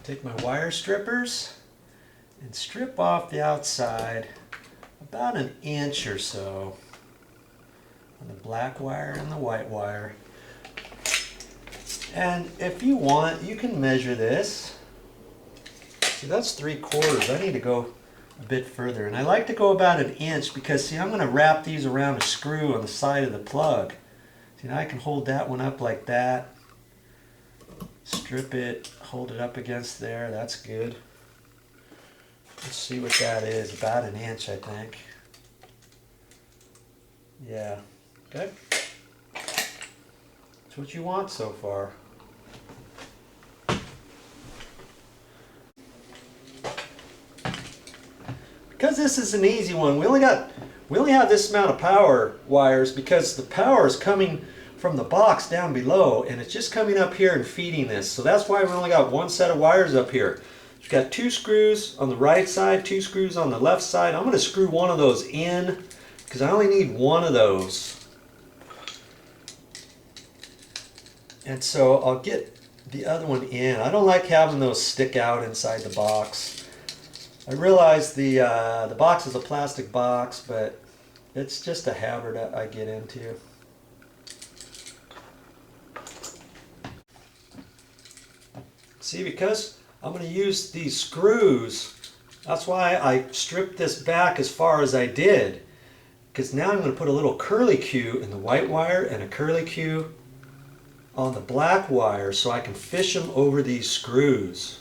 Take my wire strippers and strip off the outside about an inch or so on the black wire and the white wire. And if you want, you can measure this. See, that's 3/4. I need to go a bit further. And I like to go about an inch because, see, I'm going to wrap these around a screw on the side of the plug. See, now I can hold that one up like that. Strip it, hold it up against there. That's good. Let's see what that is. About an inch, I think. Yeah. Okay. That's what you want so far. Because this is an easy one, we only have this amount of power wires because the power is coming from the box down below and it's just coming up here and feeding this. So that's why we only got one set of wires up here. We've got 2 screws on the right side, 2 screws on the left side. I'm going to screw one of those in because I only need one of those. And so I'll get the other one in. I don't like having those stick out inside the box. I realize the box is a plastic box, but it's just a habit that I get into. See, because I'm going to use these screws, that's why I stripped this back as far as I did. Because now I'm going to put a little curlicue in the white wire and a curlicue on the black wire so I can fish them over these screws.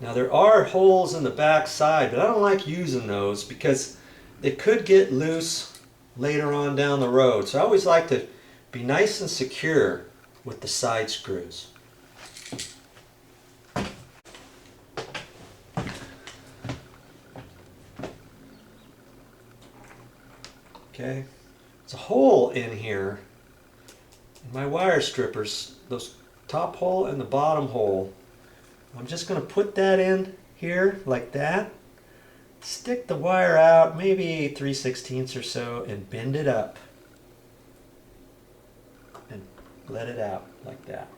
Now there are holes in the back side, but I don't like using those because they could get loose later on down the road. So I always like to be nice and secure with the side screws. Okay, there's a hole in here in my wire strippers, those top hole and the bottom hole. I'm just going to put that in here like that, stick the wire out maybe 3/16 or so and bend it up and let it out like that.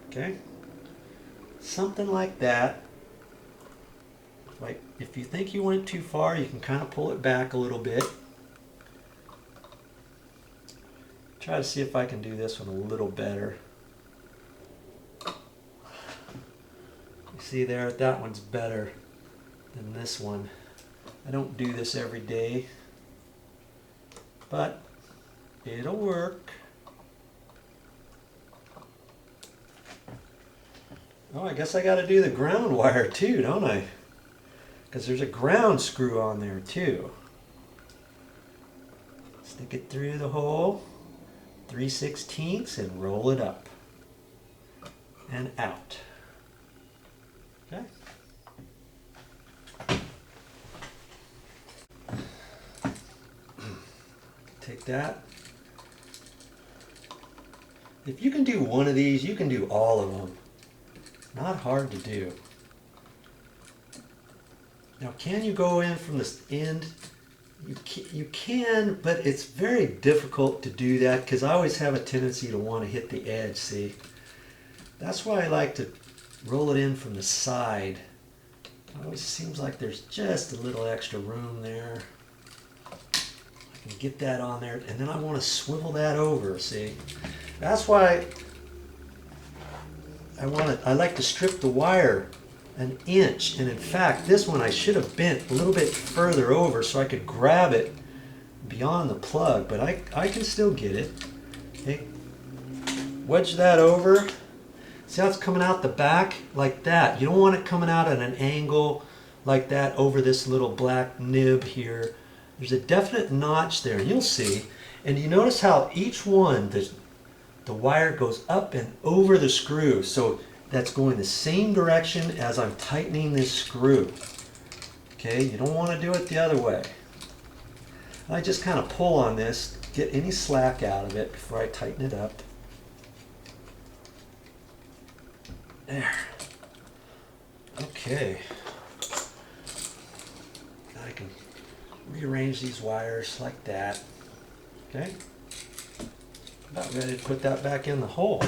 Okay, something like that. Like if you think you went too far, you can kind of pull it back a little bit. Try to see if I can do this one a little better. See there, that one's better than this one. I don't do this every day, but it'll work. Oh, I guess I got to do the ground wire too, don't I? Because there's a ground screw on there too. Stick it through the hole, 3/16 and roll it up and out. Okay. Take that. If you can do one of these, you can do all of them. Not hard to do. Now, can you go in from this end? You can, but it's very difficult to do that because I always have a tendency to want to hit the edge, see? That's why I like to roll it in from the side. It always seems like there's just a little extra room there. I can get that on there, and then I want to swivel that over, see? That's why I like to strip the wire an inch, and in fact this one I should have bent a little bit further over so I could grab it beyond the plug, but I can still get it. Okay. Wedge that over. See how it's coming out the back like that. You don't want it coming out at an angle like that over this little black nib here. There's a definite notch there, and you'll see. And you notice how each one, the wire goes up and over the screw. So that's going the same direction as I'm tightening this screw. Okay, you don't want to do it the other way. I just kind of pull on this, get any slack out of it before I tighten it up. There. Okay. Now I can rearrange these wires like that. Okay. About ready to put that back in the hole.